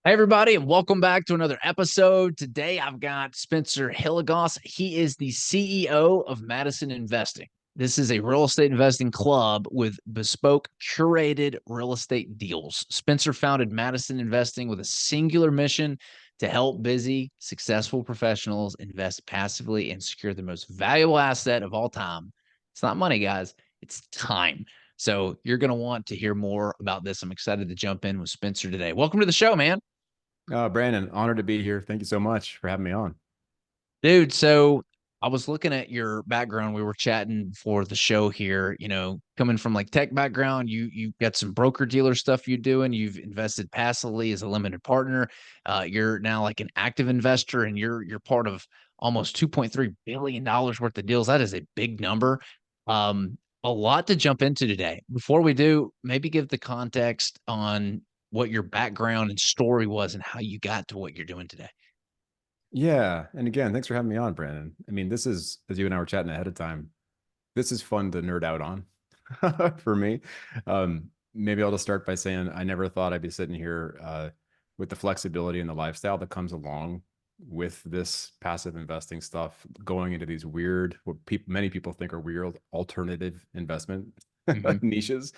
Hey, everybody, and welcome back to another episode. Today, I've got Spencer Hilligoss. He is the CEO of Madison Investing. This is a real estate investing club with bespoke, curated real estate deals. Spencer founded Madison Investing with a singular mission to help busy, successful professionals invest passively and secure the most valuable asset of all time. It's not money, guys, it's time. So, you're going to want to hear more about this. I'm excited to jump in with Spencer today. Welcome to the show, man. Brandon, honored to be here. Thank you so much for having me on. Dude, so I was looking at your background. We were chatting for the show here, coming from like tech background, you got some broker dealer stuff you're doing. You've invested passively as a limited partner. You're now like an active investor and you're part of almost $2.3 billion worth of deals. That is a big number. A lot to jump into today. Before we do, maybe give the context on what your background and story was and how you got to what you're doing today. Yeah. And again, thanks for having me on, Brandon. I mean, this is, as you and I were chatting ahead of time, this is fun to nerd out on for me. Maybe I'll just start by saying I never thought I'd be sitting here with the flexibility and the lifestyle that comes along with this passive investing stuff, going into these weird, what many people think are weird alternative investment Mhm. niches.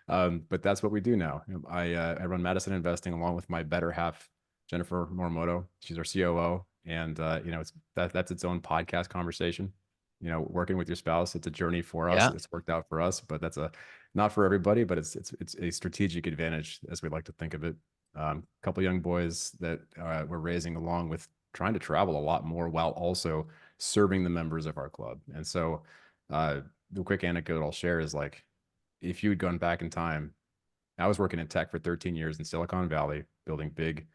But that's what we do now. I run Madison Investing along with my better half, Jennifer Morimoto. She's our COO, and that's its own podcast conversation. Working with your spouse, it's a journey for us. Yeah. It's worked out for us, but that's a not for everybody. But it's a strategic advantage as we like to think of it. A couple young boys that we're raising along with trying to travel a lot more while also serving the members of our club. And so, the quick anecdote I'll share is like, if you had gone back in time, I was working in tech for 13 years in Silicon Valley, building big,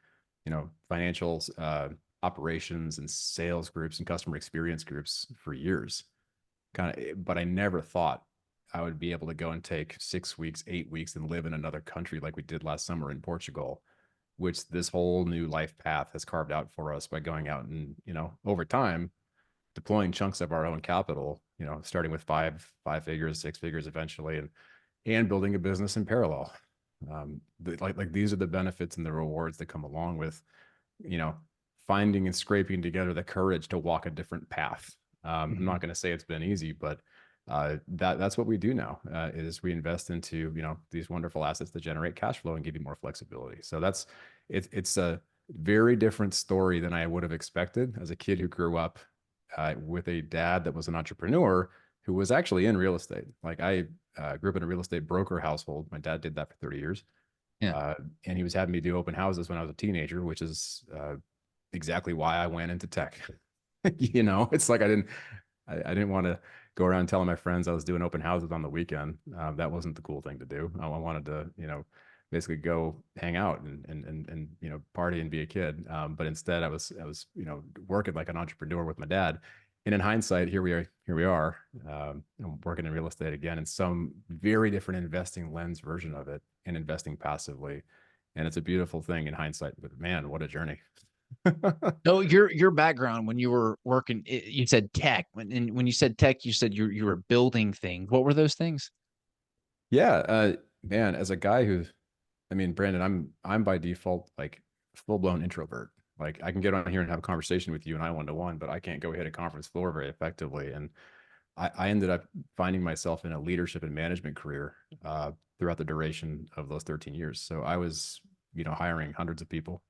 financials, operations and sales groups and customer experience groups for years. But I never thought I would be able to go and take 6 weeks, 8 weeks and live in another country like we did last summer in Portugal, which this whole new life path has carved out for us by going out and, over time, deploying chunks of our own capital, starting with five figures, six figures eventually, and building a business in parallel. Like these are the benefits and the rewards that come along with, you know, finding and scraping together the courage to walk a different path. I'm Mhm. not going to say it's been easy, but that's what we do now. Is we invest into these wonderful assets that generate cash flow and give you more flexibility. So it's a very different story than I would have expected as a kid who grew up with a dad that was an entrepreneur who was actually in real estate. Like I grew up in a real estate broker household. My dad did that for 30 years. Yeah. Uh, and he was having me do open houses when I was a teenager, which is exactly why I went into tech. It's like I didn't want to go around telling my friends I was doing open houses on the weekend. That wasn't the cool thing to do. I wanted to, basically go hang out and party and be a kid. But instead, I was working like an entrepreneur with my dad. And in hindsight, here we are, working in real estate again in some very different investing lens version of it and investing passively. And it's a beautiful thing in hindsight. But man, what a journey! So your background when you were working, you said tech. When you said tech, you said you were building things. What were those things? Yeah, man, as a guy who, I mean, Brandon, I'm by default like full blown introvert. Like I can get on here and have a conversation with you and I one to one, but I can't go hit a conference floor very effectively. And I ended up finding myself in a leadership and management career throughout the duration of those 13 years. So I was, hiring hundreds of people.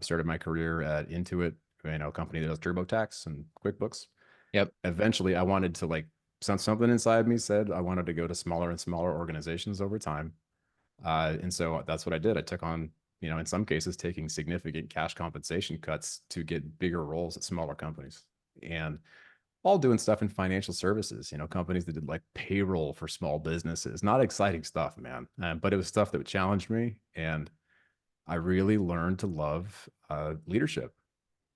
Started my career at Intuit, a company that does TurboTax and QuickBooks. Yep. Eventually, I wanted to like something inside me said I wanted to go to smaller and smaller organizations over time. And so that's what I did. I took on, in some cases, taking significant cash compensation cuts to get bigger roles at smaller companies. And all doing stuff in financial services, companies that did like payroll for small businesses. Not exciting stuff, man. But it was stuff that challenged me. And I really learned to love leadership,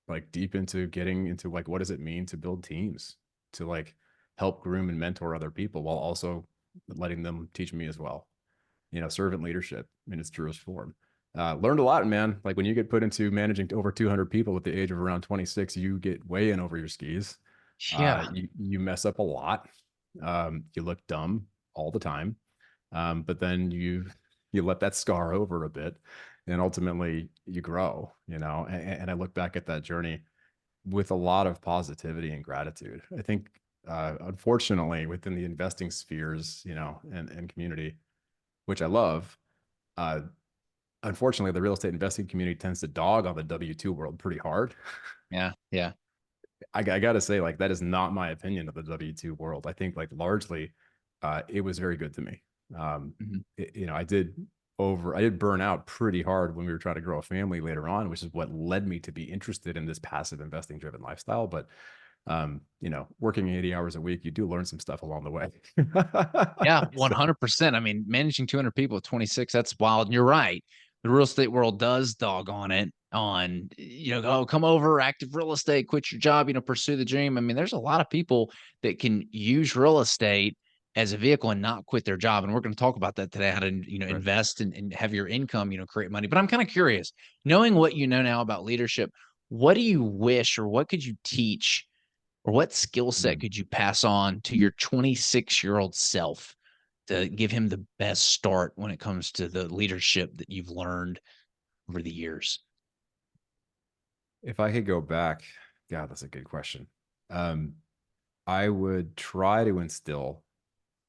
like deep into getting into like, what does it mean to build teams, to like help groom and mentor other people while also letting them teach me as well. Servant leadership in its truest form. Learned a lot, man. Like when you get put into managing over 200 people at the age of around 26, you get way in over your skis. Yeah. You mess up a lot. You look dumb all the time. But then you let that scar over a bit, and ultimately you grow, you know. And I look back at that journey with a lot of positivity and gratitude. I think, unfortunately, within the investing spheres, you know, and community, which I love, uh, unfortunately, the real estate investing community tends to dog on the W-2 world pretty hard. Yeah, yeah. I got to say, like, that is not my opinion of the W-2 world. I think, like, largely, it was very good to me. Mhm. You know, I did burn out pretty hard when we were trying to grow a family later on, which is what led me to be interested in this passive investing driven lifestyle. But, you know, working 80 hours a week, you do learn some stuff along the way. Yeah, So, 100%. I mean, managing 200 people at 26, that's wild. And you're right. The real estate world does dog on it on, oh, come over, active real estate, quit your job, pursue the dream. I mean, there's a lot of people that can use real estate as a vehicle and not quit their job. And we're going to talk about that today, how to, right. invest and have your income, create money. But I'm kind of curious, knowing what you know now about leadership, what do you wish or what could you teach or what skill set Mhm. could you pass on to your 26-year-old self to give him the best start when it comes to the leadership that you've learned over the years? If I could go back, God, that's a good question. Um, I would try to instill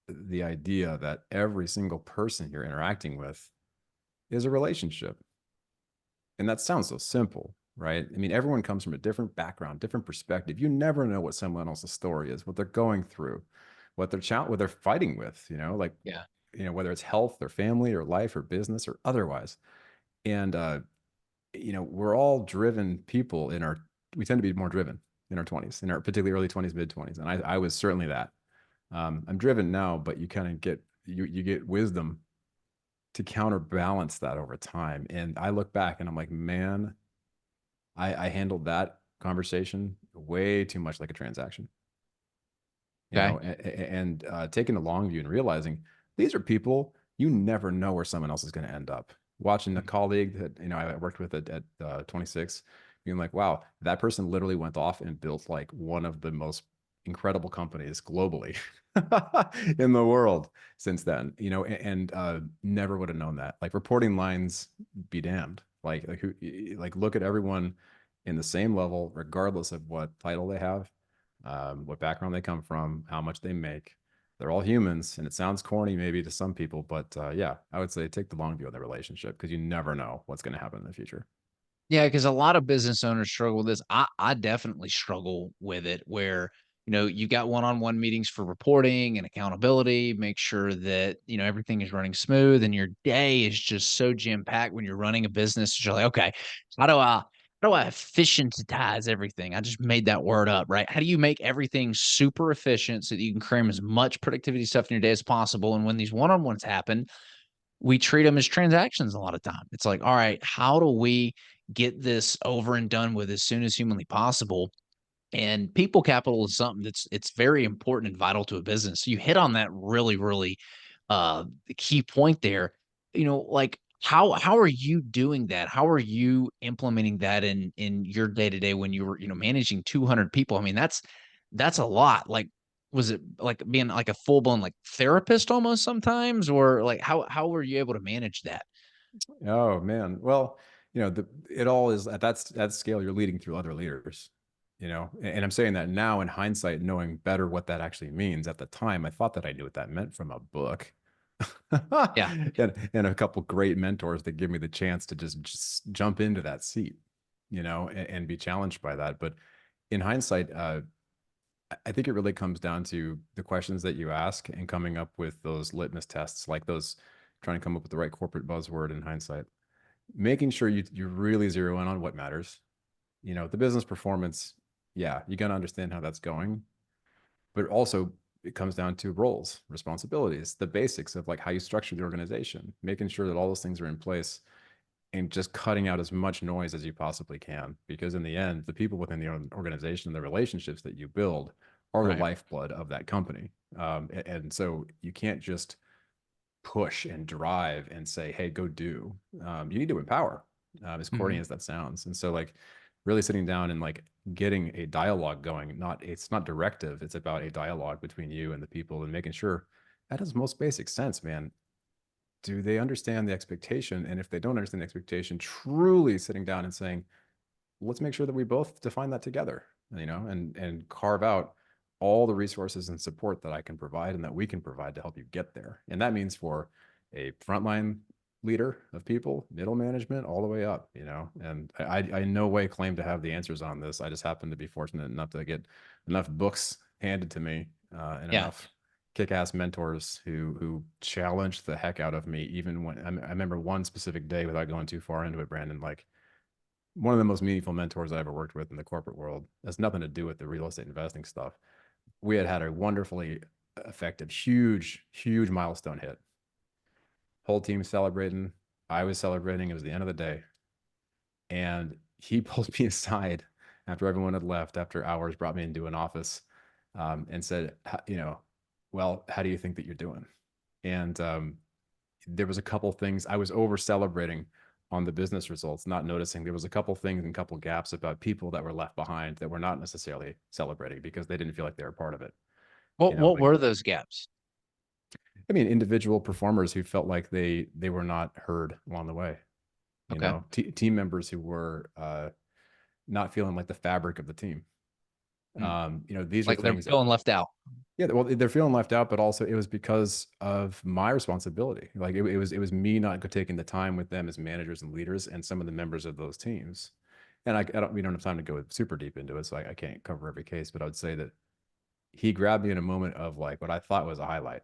the idea that every single person you're interacting with is a relationship. And that sounds so simple, right? I mean, everyone comes from a different background, different perspective. You never know what someone else's story is, what they're going through, what they're fighting with, you know, like, Yeah. you know, whether it's health or family or life or business or otherwise. And you know, we're all driven people we tend to be more driven in our 20s, in our particularly early 20s, mid 20s. And I was certainly that. I'm driven now, but you kind of you get wisdom to counterbalance that over time. And I look back and I'm like, man, I handled that conversation way too much like a transaction, you Okay. know, and taking the long view and realizing these are people you never know where someone else is going to end up. Watching a Mhm. colleague that, you know, I worked with at 26, being like, wow, that person literally went off and built like one of the most incredible companies globally in the world since then, you know, and never would have known that. Like reporting lines be damned. Like look at everyone in the same level, regardless of what title they have, what background they come from, how much they make. They're all humans, and it sounds corny maybe to some people, but yeah, I would say take the long view of the relationship because you never know what's going to happen in the future. Yeah, because a lot of business owners struggle with this. I definitely struggle with it where, you got one-on-one meetings for reporting and accountability, make sure that, everything is running smooth and your day is just so jam-packed when you're running a business. You're like, okay, how do I efficientize everything? I just made that word up, right? How do you make everything super efficient so that you can cram as much productivity stuff in your day as possible? And when these one-on-ones happen, we treat them as transactions a lot of time. It's like, all right, how do we get this over and done with as soon as humanly possible? And people capital is something it's very important and vital to a business. So you hit on that really, really key point there. Like how are you doing that? How are you implementing that in your day to day when you were managing 200 people? I mean, that's a lot. Like, was it like being like a full blown like therapist almost sometimes, or like how were you able to manage that? Oh man, well, you know, it all is at that scale. You're leading through other leaders, you know, and I'm saying that now in hindsight, knowing better what that actually means. At the time, I thought that I knew what that meant from a book. Yeah. And a couple great mentors that give me the chance to just jump into that seat, you know, and be challenged by that. But in hindsight, I think it really comes down to the questions that you ask and coming up with those litmus tests, like those trying to come up with the right corporate buzzword in hindsight, making sure you really zero in on what matters. You know, the business performance, yeah, you got to understand how that's going, but also it comes down to roles, responsibilities, the basics of like how you structure the organization, making sure that all those things are in place and just cutting out as much noise as you possibly can. Because in the end, the people within the organization, the relationships that you build are the Right. lifeblood of that company. And so you can't just push and drive and say, hey, go do. You need to empower, as corny Mhm. as that sounds. And so, like, really sitting down and like getting a dialogue going, it's not directive, it's about a dialogue between you and the people and making sure that has most basic sense, man. do they understand the expectation? And if they don't understand the expectation, truly sitting down and saying, let's make sure that we both define that together, and carve out all the resources and support that I can provide and that we can provide to help you get there. And that means for a frontline leader of people, middle management, all the way up, and I in no way claim to have the answers on this. I just happen to be fortunate enough to get enough books handed to me, and Yeah. enough kick-ass mentors who challenged the heck out of me. Even when I remember one specific day, without going too far into it, Brandon, like one of the most meaningful mentors I ever worked with in the corporate world. Has nothing to do with the real estate investing stuff. We had a wonderfully effective, huge milestone hit. Whole team celebrating. I was celebrating. It was the end of the day. And he pulled me aside after everyone had left, after hours, brought me into an office, and said, well, how do you think that you're doing? And there was a couple things. I was over celebrating on the business results, not noticing there was a couple things and couple gaps about people that were left behind that were not necessarily celebrating because they didn't feel like they were part of it. What were those gaps? I mean, individual performers who felt like they were not heard along the way. Okay. Team members who were not feeling like the fabric of the team. These are Like they're things that, feeling left out. yeah, well, they're feeling left out, but also it was because of my responsibility. Like it was me not taking the time with them as managers and leaders and some of the members of those teams. And we don't have time to go super deep into it, so I can't cover every case, but I would say that he grabbed me in a moment of like what I thought was a highlight.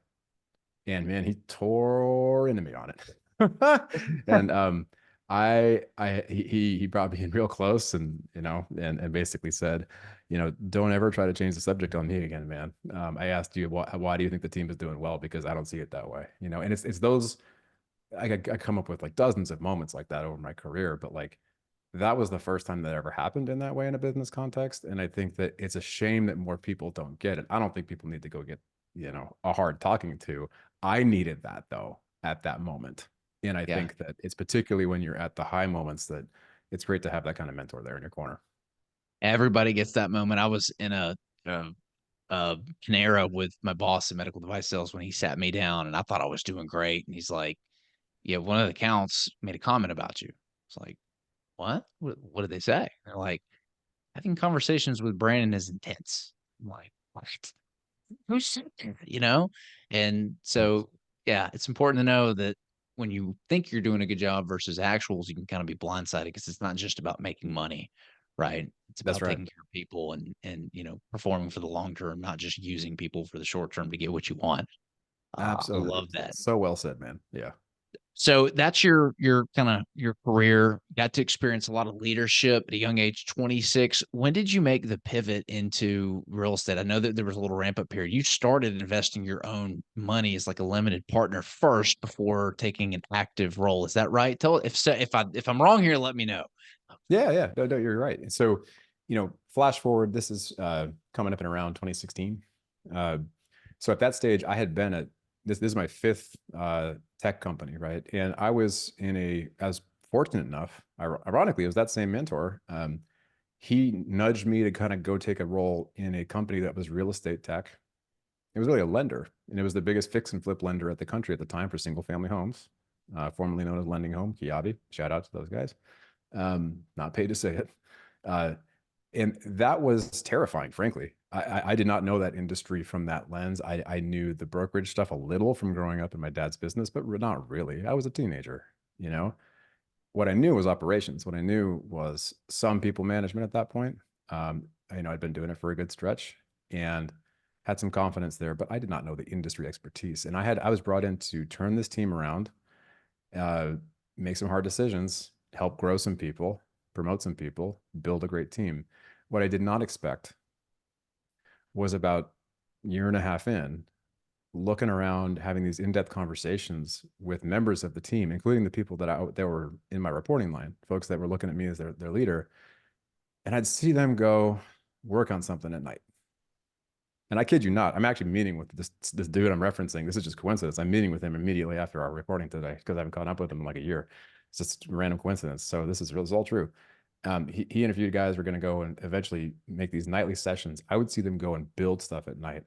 And man, he tore into me on it. And he brought me in real close, and and basically said, don't ever try to change the subject on me again, man. I asked you, why do you think the team is doing well? Because I don't see it that way, and it's those. I come up with like dozens of moments like that over my career, but like that was the first time that ever happened in that way in a business context. And I think that it's a shame that more people don't get it. I don't think people need to go get, a hard talking to. I needed that though at that moment. And I Yeah. think that it's particularly when you're at the high moments that it's great to have that kind of mentor there in your corner. Everybody gets that moment. I was in a Panera with my boss in medical device sales when he sat me down, and I thought I was doing great. And he's like, yeah, one of the accounts made a comment about you. It's like, what? What did they say? They're like, having conversations with Brandon is intense. I'm like, what? Who said that? And so, yeah, it's important to know that when you think you're doing a good job versus actuals, you can kind of be blindsided because it's not just about making money, right? It's That's about right. taking care of people and performing for the long term, not just using people for the short term to get what you want. I Absolutely. love that. So well said, man. Yeah. So that's your kind of your career. Got to experience a lot of leadership at a young age, 26. When did you make the pivot into real estate? I know that there was a little ramp up period. You started investing your own money as like a limited partner first before taking an active role. Is that right? Tell if so, if I'm wrong here, let me know. Yeah. Yeah. No, you're right. So, flash forward, this is coming up in around 2016. Uh, so at that stage, I had been at this is my fifth tech company, right? And I was I was fortunate enough, ironically, it was that same mentor. He nudged me to kind of go take a role in a company that was real estate tech. It was really a lender, and it was the biggest fix and flip lender at the country at the time for single family homes, formerly known as Lending Home, Kiabi. Shout out to those guys. Not paid to say it. Uh, and that was terrifying, frankly. I did not know that industry from that lens. I knew the brokerage stuff a little from growing up in my dad's business, but not really. I was a teenager, What I knew was operations. What I knew was some people management at that point. I'd been doing it for a good stretch and had some confidence there, but I did not know the industry expertise. And I was brought in to turn this team around, uh, make some hard decisions, help grow some people, promote some people, build a great team. What I did not expect was about a year and a half in, looking around, having these in-depth conversations with members of the team, including the people that were in my reporting line, folks that were looking at me as their leader, and I'd see them go work on something at night. And I kid you not, I'm actually meeting with this dude I'm referencing. This is just coincidence. I'm meeting with him immediately after our reporting today because I haven't caught up with him in like a year. It's just a random coincidence. So this is all true. He interviewed guys who are going to go and eventually make these nightly sessions. I would see them go and build stuff at night.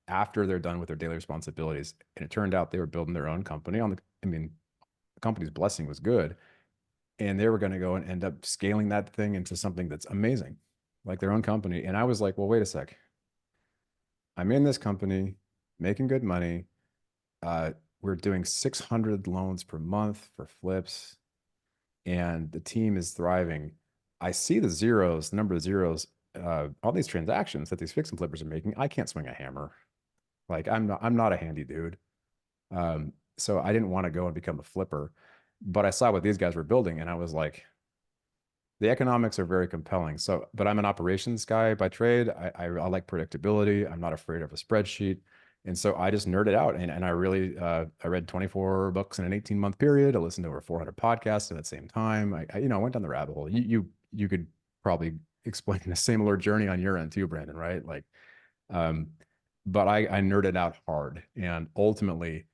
after they're done with their daily responsibilities. And it turned out they were building their own company on the, I mean, the company's blessing was good. And they were going to go and end up scaling that thing into something that's amazing, like their own company. And I was like, well, wait a sec. I'm in this company making good money. Uh, we're doing 600 loans per month for flips, and the team is thriving. I see the zeros, the number of zeros, all these transactions that these fix and flippers are making. I can't swing a hammer. Like I'm not a handy dude. So I didn't want to go and become a flipper, but I saw what these guys were building, and I was like, the economics are very compelling. So, but I'm an operations guy by trade. I like predictability. I'm not afraid of a spreadsheet. And so I just nerded out, and I really, I read 24 books in an 18-month period. I listened to over 400 podcasts at the same time. I went down the rabbit hole. You could probably explain a similar journey on your end too, Brandon, right? Like, um, but I nerded out hard, and ultimately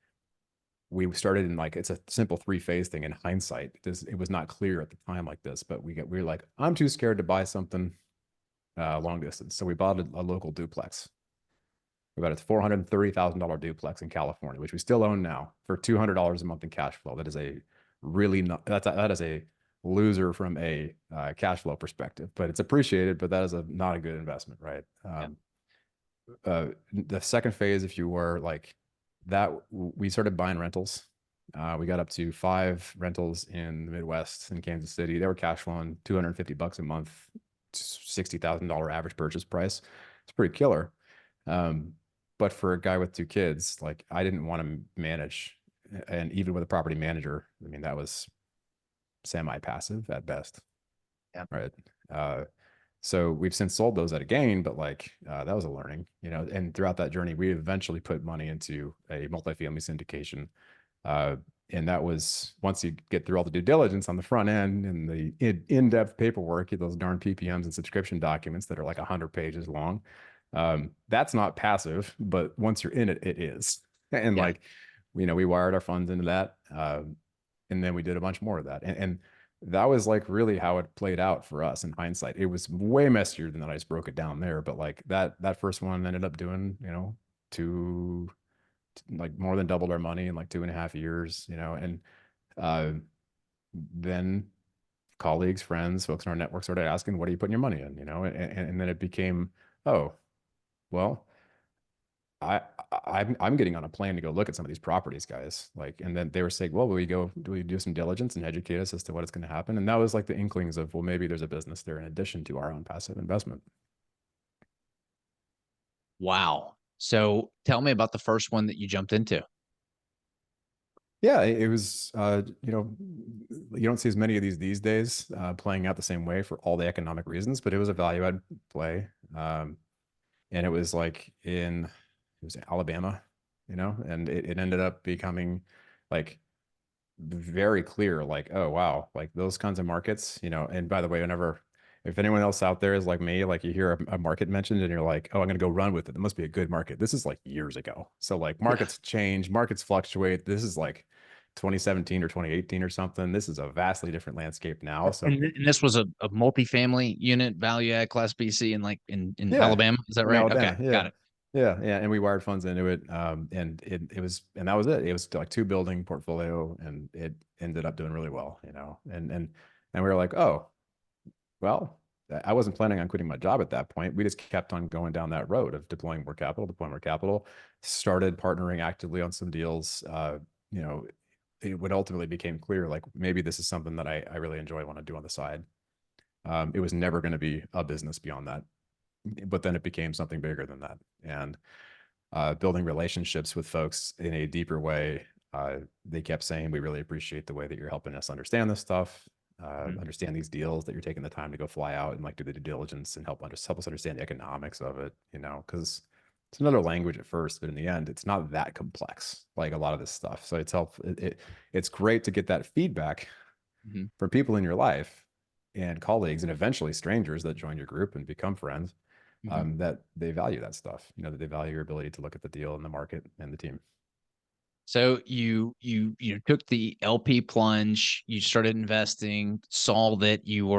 we started in like, it's a simple three-phase thing. In hindsight, it was not clear at the time like this, but we were like, I'm too scared to buy something long distance, so we bought a local duplex. We bought a $430,000 duplex in California, which we still own now, for $200 a month in cash flow. That is a really not, that is a loser from a cash flow perspective, but it's appreciated. But that is not a good investment, right? Yeah. The second phase, if you were like that, we started buying rentals. We got up to 5 rentals in the Midwest in Kansas City. They were cash flowing $250 a month, $60,000 average purchase price. It's pretty killer. But for a guy with 2 kids, like I didn't want to manage, and even with a property manager, I mean, that was semi-passive at best. Yeah. Right. So we've since sold those at a gain, but like that was a learning, and throughout that journey, we eventually put money into a multifamily syndication. And that was, once you get through all the due diligence on the front end and the in-depth paperwork, those darn PPMs and subscription documents that are like 100 pages long. That's not passive, but once you're in it, it is. And Yeah. like, we wired our funds into that. And then we did a bunch more of that. And that was like really how it played out for us in hindsight. It was way messier than that. I just broke it down there, but like that first one ended up doing, two, like more than doubled our money in like 2.5 years, and uh, then colleagues, friends, folks in our network started asking, what are you putting your money in? And then it became, oh, well, I, I'm getting on a plane to go look at some of these properties, guys. Like, and then they were saying, well, do we do some diligence and educate us as to what is going to happen? And that was like the inklings of, well, maybe there's a business there in addition to our own passive investment. Wow. So tell me about the first one that you jumped into. Yeah, it was, you don't see as many of these days playing out the same way for all the economic reasons, but it was a value add play. And it was like it was Alabama, and it ended up becoming like very clear, like, oh wow, like those kinds of markets, and by the way, if anyone else out there is like me, like you hear a market mentioned and you're like, oh, I'm going to go run with it, it must be a good market. This is like years ago. So like Yeah. markets change, markets fluctuate. This is like 2017 or 2018 or something. This is a vastly different landscape now. So And this was a multifamily unit, value add class BC in like in yeah, Alabama. Is that in right? Okay. Alabama. Yeah. Got it. Yeah. And we wired funds into it. And and that was it. It was like 2 building portfolio, and it ended up doing really well, and we were like, oh, well, I wasn't planning on quitting my job at that point. We just kept on going down that road of deploying more capital, started partnering actively on some deals. It would ultimately became clear, like maybe this is something that I really enjoy, want to do on the side. It was never going to be a business beyond that, but then it became something bigger than that. And building relationships with folks in a deeper way. They kept saying, we really appreciate the way that you're helping us understand this stuff, Mhm. understand these deals, that you're taking the time to go fly out and like do the due diligence and help us understand the economics of it, because it's another language at first, but in the end, it's not that complex, like a lot of this stuff. So it's great to get that feedback Mhm. from people in your life and colleagues and eventually strangers that join your group and become friends, Mhm. that they value that stuff, that they value your ability to look at the deal and the market and the team. So you took the LP plunge, you started investing, saw that you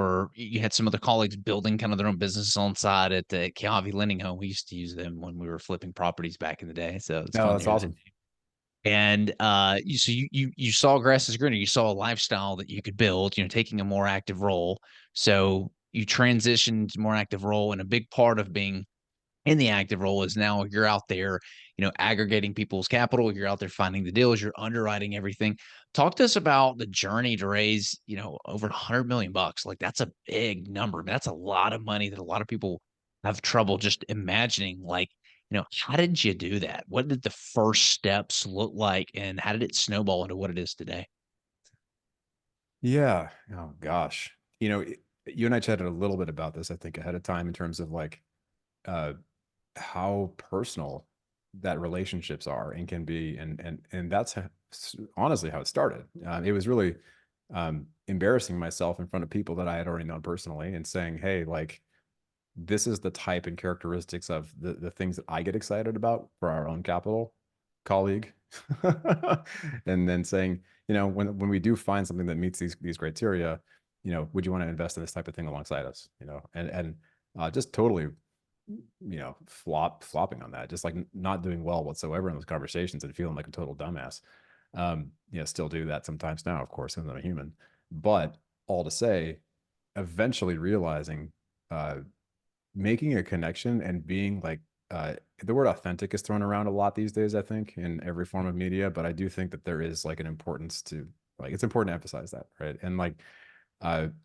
had some other colleagues building kind of their own businesses on side at the Kiavi Lending Home. We used to use them when we were flipping properties back in the day. So it's No, fun to that's hear that. awesome. And you saw grass is greener. You saw a lifestyle that you could build, taking a more active role. So you transitioned to more active role, and a big part of being in the active role is now you're out there, aggregating people's capital. You're out there finding the deals. You're underwriting everything. Talk to us about the journey to raise, over $100 million. Like that's a big number. That's a lot of money that a lot of people have trouble just imagining. Like, how did you do that? What did the first steps look like, and how did it snowball into what it is today? Yeah. Oh gosh. You and I chatted a little bit about this, I think, ahead of time in terms of like uh how personal that relationships are and can be, and that's honestly how it started. It was really embarrassing myself in front of people that I had already known personally and saying, hey, like this is the type and characteristics of the things that I get excited about for our own capital colleague. And then saying, when we do find something that meets these criteria, would you want to invest in this type of thing alongside us? And just totally, flopping on that, just like not doing well whatsoever in those conversations and feeling like a total dumbass. Still do that sometimes now, of course, because I'm a human. But all to say, eventually realizing uh making a connection and being like the word authentic is thrown around a lot these days, I think, in every form of media, but I do think that there is like an importance to, like, it's important to emphasize that, right? And like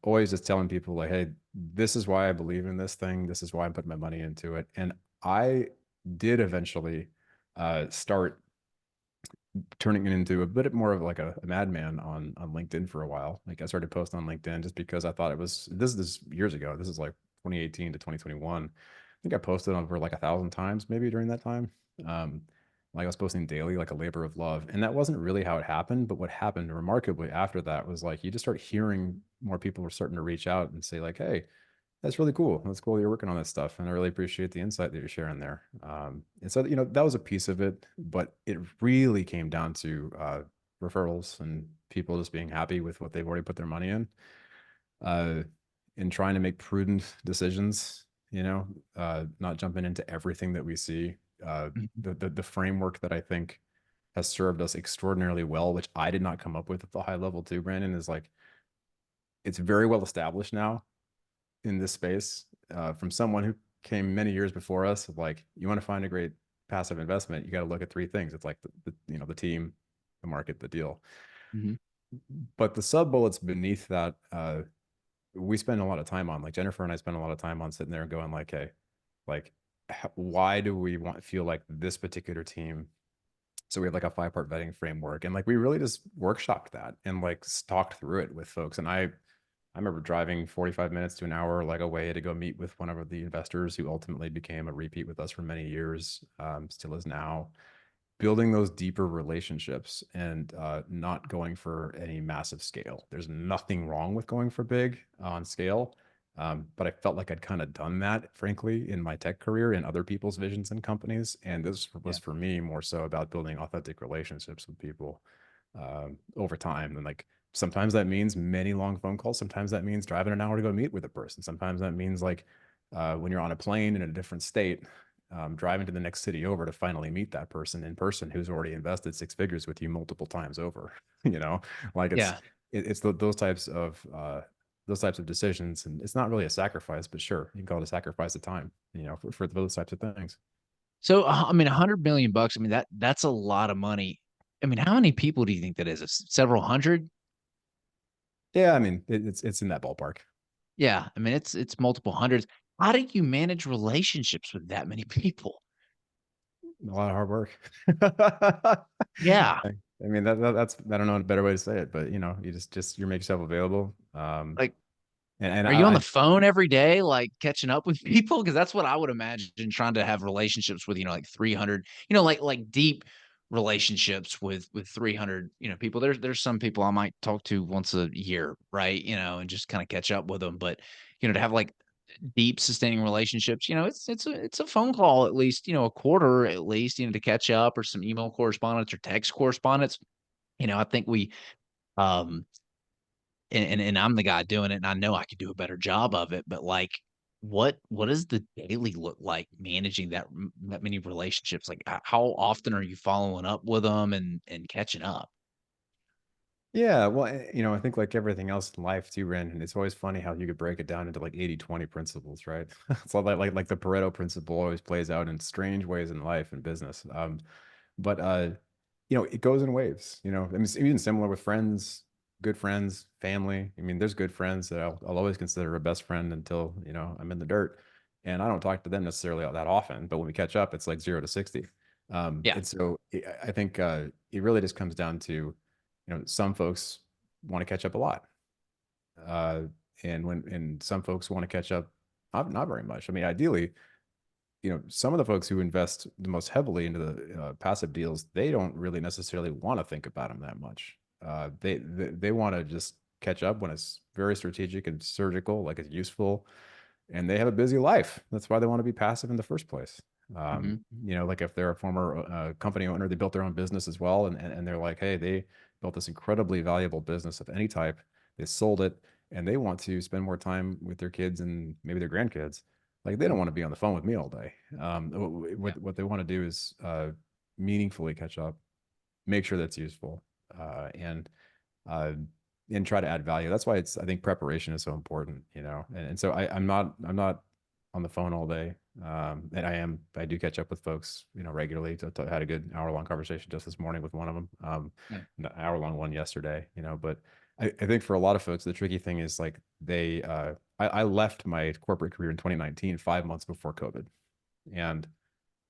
always just telling people like, hey, this is why I believe in this thing, this is why I'm putting my money into it. And I did eventually start turning it into a bit more of like a madman on LinkedIn for a while. Like I started posting on LinkedIn just because I thought it was, this years ago. This is like 2018 to 2021. I think I posted over like 1,000 times maybe during that time. Um, like I was posting daily, like a labor of love. And that wasn't really how it happened. But what happened remarkably after that was like you just start hearing more people were starting to reach out and say, like, hey, that's really cool. That's cool. You're working on this stuff. And I really appreciate the insight that you're sharing there. And so, that was a piece of it, but it really came down to referrals and people just being happy with what they've already put their money in, uh, and trying to make prudent decisions, not jumping into everything that we see. Mhm. The framework that I think has served us extraordinarily well, which I did not come up with at the high level too, Brandon, is like, it's very well established now in this space, from someone who came many years before us. Of like, you want to find a great passive investment, you got to look at three things. It's like the team, the market, the deal. Mhm. But the sub bullets beneath that, we spend a lot of time on. Like Jennifer and I spend a lot of time on sitting there and going like, hey, like, why do we feel like this particular team? So we have like a 5-part vetting framework, and like we really just workshopped that and like talked through it with folks. And I remember driving 45 minutes to an hour like away to go meet with one of the investors who ultimately became a repeat with us for many years, still is now, building those deeper relationships and not going for any massive scale. There's nothing wrong with going for big on scale. But I felt like I'd kind of done that, frankly, in my tech career in other people's visions and companies. And this was Yeah. for me more so about building authentic relationships with people over time. And like sometimes that means many long phone calls. Sometimes that means driving an hour to go meet with a person. Sometimes that means like when you're on a plane in a different state, driving to the next city over to finally meet that person in person who's already invested 6 figures with you multiple times over. you know, like Yeah. it's those types of decisions, and it's not really a sacrifice, but sure, you can call it a sacrifice of time. For those types of things. So, I mean, $100 million. I mean, that's a lot of money. I mean, how many people do you think that is? Several hundred? Yeah, I mean, it's in that ballpark. Yeah. I mean, it's multiple hundreds. How do you manage relationships with that many people? A lot of hard work. Yeah. I mean, that's, I don't know a better way to say it, but you just you make yourself available. Like, And are you on the I phone every day, like catching up with people? Because that's what I would imagine trying to have relationships with, like 300, like deep relationships with 300, people. There's some people I might talk to once a year, right? And just kind of catch up with them. But, to have like deep sustaining relationships, it's a phone call at least, a quarter at least, to catch up, or some email correspondence or text correspondence. I think we um and I'm the guy doing it, and I know I could do a better job of it, but, like, what does the daily look like managing that many relationships? Like, how often are you following up with them and catching up? Yeah, well, I think like everything else in life too, Brandon, it's always funny how you could break it down into like 80-20 principles, right? So like the Pareto principle always plays out in strange ways in life and business. But it goes in waves, I mean, it's even similar with friends, good friends, family. I mean, there's good friends that I'll always consider a best friend until, I'm in the dirt. And I don't talk to them necessarily that often, but when we catch up, it's like 0 to 60. Yeah. And so I think it really just comes down to, some folks want to catch up a lot. Uh, and some folks want to catch up not very much. I mean, ideally, some of the folks who invest the most heavily into the passive deals, they don't really necessarily want to think about them that much. They want to just catch up when it's very strategic and surgical, like it's useful, and they have a busy life. That's why they want to be passive in the first place. Mhm. Like if they're a former company owner, they built their own business as well, and they're like, hey, they built this incredibly valuable business of any type. They sold it, and they want to spend more time with their kids and maybe their grandkids. Like they don't want to be on the phone with me all day. Yeah. What they want to do is meaningfully catch up, make sure that's useful, uh, and try to add value. That's why I think preparation is so important, and so I'm not on the phone all day. And I do catch up with folks, regularly. Had a good hour-long conversation just this morning with one of them, Yeah. an hour-long one yesterday, but I think for a lot of folks, the tricky thing is like I left my corporate career in 2019, 5 months before COVID. And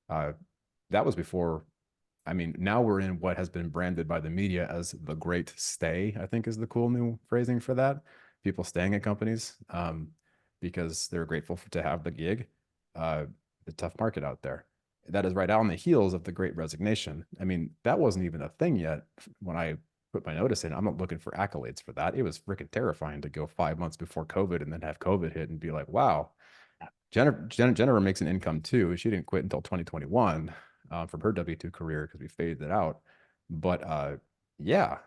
uh, that was before. I mean, now we're in what has been branded by the media as the great stay, I think is the cool new phrasing for that. People staying at companies because they're grateful to have the gig, uh, the tough market out there. That is right on the heels of the great resignation. I mean, that wasn't even a thing yet when I put my notice in. I'm not looking for accolades for that. It was freaking terrifying to go 5 months before COVID and then have COVID hit and be like, wow, Jennifer makes an income too. She didn't quit until 2021 from her W-2 career because we faded it out. But yeah,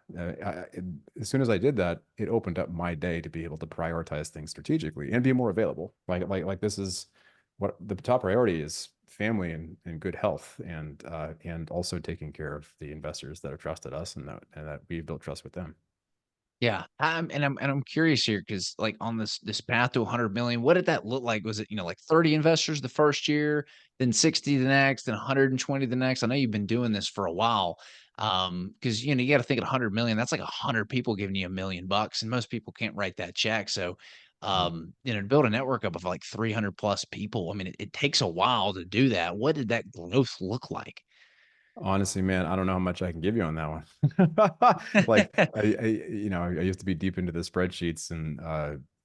as soon as I did that, it opened up my day to be able to prioritize things strategically and be more available. Like this is what the top priority is: family and good health, and also taking care of the investors that have trusted us and that we've built trust with them. Yeah, I'm curious here because, like, on this path to 100 million, what did that look like? Was it, like 30 investors the first year, then 60 the next, then 120 the next? I know you've been doing this for a while, because you got to think at 100 million, that's like 100 people giving you $1 million, and most people can't write that check. So, to build a network up of like 300 plus people, I mean, it takes a while to do that. What did that growth look like? Honestly, man, I don't know how much I can give you on that one. Like I used to be deep into the spreadsheets and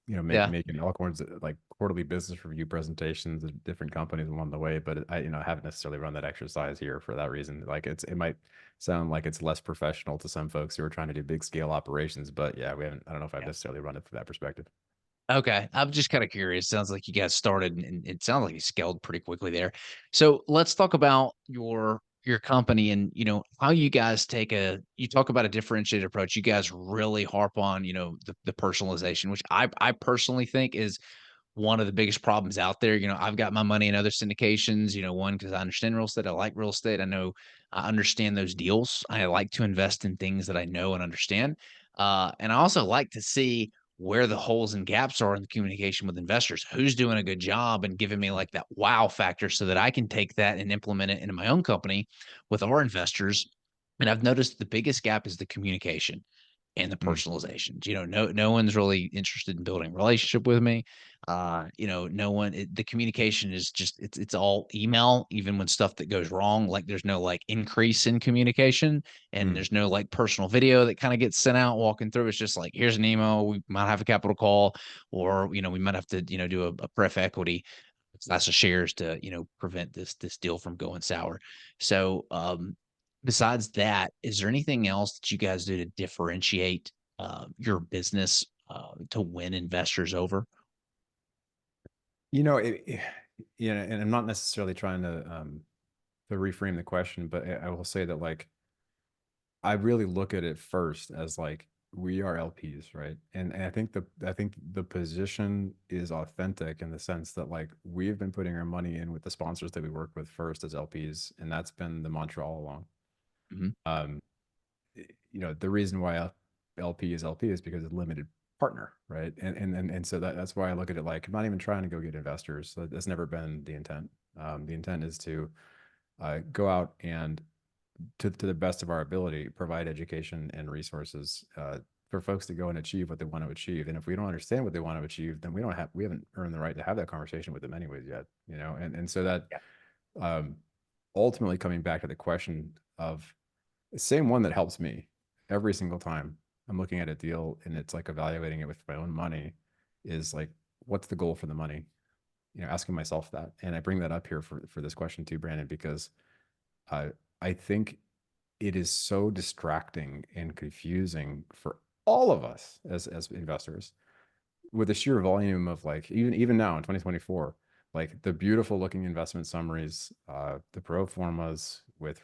Yeah. making all kinds of like quarterly business review presentations of different companies along the way, but I haven't necessarily run that exercise here for that reason. Like it might sound like it's less professional to some folks who are trying to do big scale operations, but yeah, we haven't I don't know if I've necessarily run it from that perspective. Okay, I'm just kinda curious. Sounds like you guys started and it sounds like you scaled pretty quickly there. So, let's talk about your company and, how you guys you talk about a differentiated approach. You guys really harp on, the personalization, which I personally think is one of the biggest problems out there. I've got my money in other syndications, one, because I understand real estate. I like real estate. I understand those deals. I like to invest in things that I know and understand. And I also like to see where the holes and gaps are in the communication with investors, who's doing a good job and giving me like that wow factor so that I can take that and implement it into my own company with our investors. And I've noticed the biggest gap is the communication and the Mm, personalizations. No one's really interested in building a relationship with me. No one the communication is just it's all email, even when stuff that goes wrong, like there's no like increase in communication and mm. there's no like personal video that kind of gets sent out walking through. It's just like here's an email, we might have a capital call, or we might have to, do a pref equity class of shares to, prevent this deal from going sour. So, besides that, is there anything else that you guys do to differentiate your business to win investors over? And I'm not necessarily trying to reframe the question, but I will say that like I really look at it first as like we are LPs, right? And I think the position is authentic in the sense that like we've been putting our money in with the sponsors that we work with first as LPs, and that's been the mantra all along. Mhm. Um, the reason why LP is LP is because it's limited partner, right? And so that's why I look at it like I'm not even trying to go get investors. That's never been the intent. The intent is to go out and to the best of our ability, provide education and resources for folks to go and achieve what they want to achieve. And if we don't understand what they want to achieve, then we haven't earned the right to have that conversation with them anyways yet, and so that Yeah. um, ultimately coming back to the question of the same one that helps me every single time I'm looking at a deal and it's like evaluating it with my own money is like, what's the goal for the money? Asking myself that. And I bring that up here for this question too, Brandon, because uh, I think it is so distracting and confusing for all of us as investors with the sheer volume of like even now in 2024, like the beautiful looking investment summaries, the pro formas with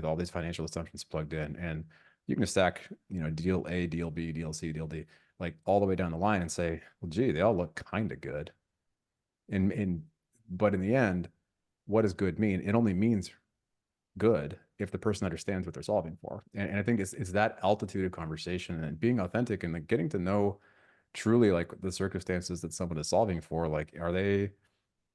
all these financial assumptions plugged in, and you can stack deal A, deal B, deal C, deal D, like all the way down the line and say, well, gee, they all look kind of good, and but in the end, what does good mean? It only means good if the person understands what they're solving for. And I think it's that altitude of conversation and being authentic and like getting to know truly like the circumstances that someone is solving for. Like, are they,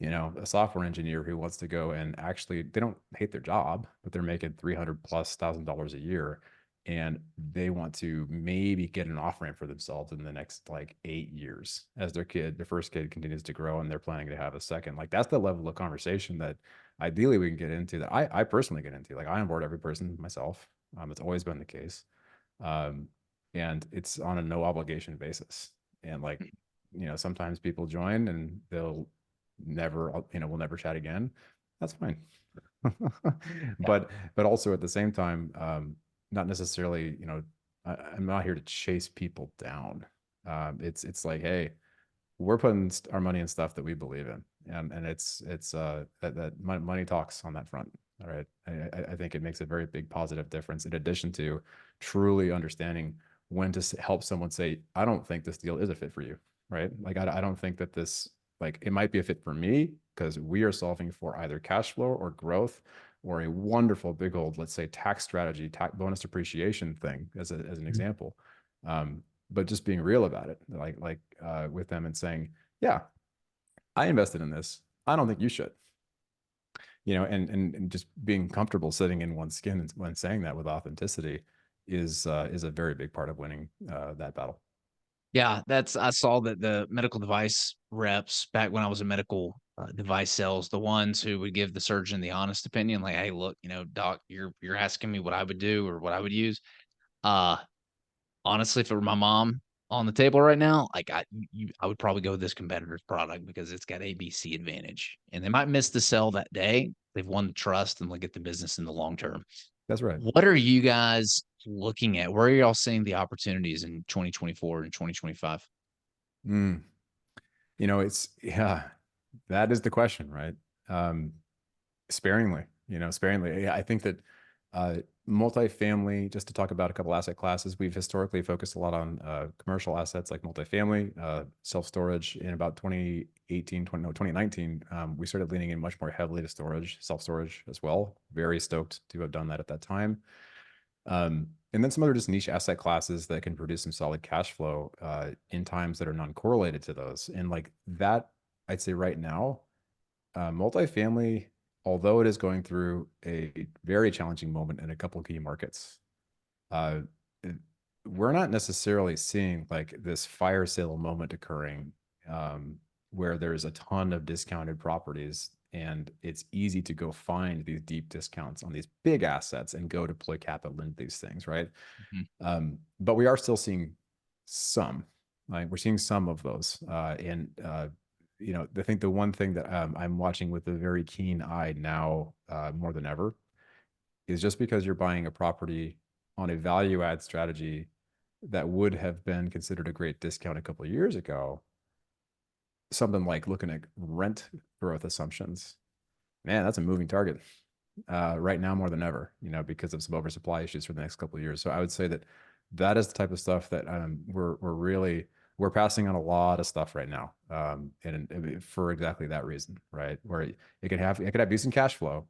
a software engineer who wants to go and actually, they don't hate their job, but they're making 300 plus $1,000 a year. And they want to maybe get an off ramp for themselves in the next like 8 years as their first kid continues to grow and they're planning to have a second. Like that's the level of conversation that ideally we can get into that I personally get into. Like I onboard every person myself. It's always been the case. Um, and it's on a no obligation basis. And like, sometimes people join and they'll never, we'll never chat again. That's fine. Yeah. but also at the same time, not necessarily, I'm not here to chase people down. It's like, hey, we're putting our money in stuff that we believe in, and it's that money talks on that front. All right, I think it makes a very big positive difference in addition to truly understanding when to help someone say, I don't think this deal is a fit for you, right? Like I don't think that this, like, it might be a fit for me because we are solving for either cash flow or growth or a wonderful big old, let's say, tax strategy, tax bonus depreciation thing as an Mhm. example. But just being real about it, with them and saying, yeah, I invested in this. I don't think you should, and just being comfortable sitting in one's skin when saying that with authenticity is a very big part of winning that battle. Yeah, I saw that the medical device reps back when I was in medical device sales, the ones who would give the surgeon the honest opinion, like, "Hey, look, doc, you're asking me what I would do or what I would use." Uh, Honestly, if it were my mom on the table right now, like I would probably go with this competitor's product because it's got ABC advantage, and they might miss the sell that day. They've won the trust and they'll get the business in the long term. That's right. What are you guys looking at? Where are y'all seeing the opportunities in 2024 and 2025? Mm. It's yeah, that is the question, right? Um, Sparingly, sparingly. Yeah, I think that uh, multifamily, just to talk about a couple asset classes, we've historically focused a lot on commercial assets like multifamily, self-storage. In about 2018, 20, no, 2019, we started leaning in much more heavily to storage, self-storage as well. Very stoked to have done that at that time. And then some other just niche asset classes that can produce some solid cash flow in times that are non-correlated to those. And like that, I'd say right now, multifamily, although it is going through a very challenging moment in a couple of key markets, uh, we're not necessarily seeing like this fire sale moment occurring um, where there's a ton of discounted properties and it's easy to go find these deep discounts on these big assets and go deploy capital into these things, right? Mhm. But we are still seeing some, like we're seeing some of those. I think the one thing that I'm watching with a very keen eye now more than ever is just because you're buying a property on a value add strategy that would have been considered a great discount a couple of years ago, something like looking at rent growth assumptions, man, that's a moving target right now more than ever, because of some oversupply issues for the next couple of years. So I would say that that is the type of stuff that we're passing on a lot of stuff right now, and for exactly that reason, right? Where it could have decent cash flow,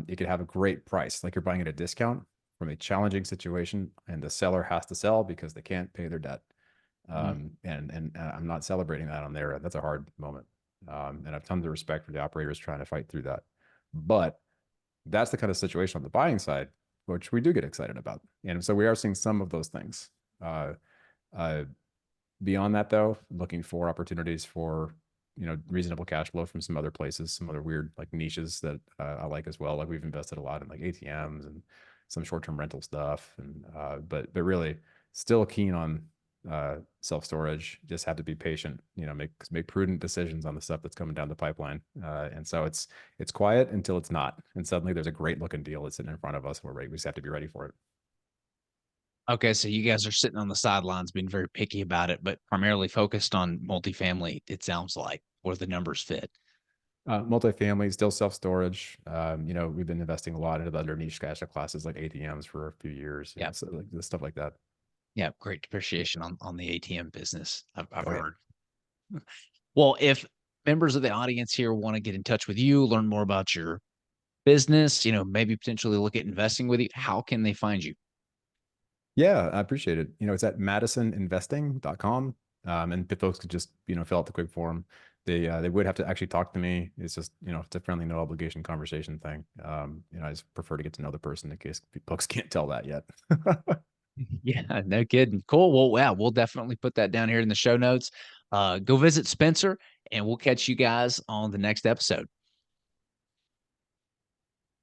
it could have a great price, like you're buying at a discount from a challenging situation, and the seller has to sell because they can't pay their debt. Mhm. And I'm not celebrating that on there. That's a hard moment, and I have tons of respect for the operators trying to fight through that. But that's the kind of situation on the buying side, which we do get excited about. And so we are seeing some of those things. Uh, uh, Beyond that, though, looking for opportunities for reasonable cash flow from some other places, some other weird like niches that I like as well. Like we've invested a lot in like ATMs and some short-term rental stuff, and but really still keen on self storage. Just have to be patient, make prudent decisions on the stuff that's coming down the pipeline. And so it's quiet until it's not, and suddenly there's a great looking deal that's sitting in front of us. We're ready. We just have to be ready for it. Okay, so you guys are sitting on the sidelines being very picky about it, but primarily focused on multifamily, it sounds like, where the numbers fit. Multifamily, still self storage. We've been investing a lot into the other niche asset classes like ATMs for a few years. Yeah. So like this stuff like that. Yeah. Great depreciation on the ATM business. I've Oh yeah. heard. Well, if members of the audience here want to get in touch with you, learn more about your business, maybe potentially look at investing with you, how can they find you? Yeah, I appreciate it. It's at madisoninvesting.com. And if folks could just, fill out the quick form. They would have to actually talk to me. It's just, it's a friendly, no obligation conversation thing. I just prefer to get to know the person in case folks can't tell that yet. Yeah, no kidding. Cool. Well, wow, we'll definitely put that down here in the show notes. Go visit Spencer, and we'll catch you guys on the next episode.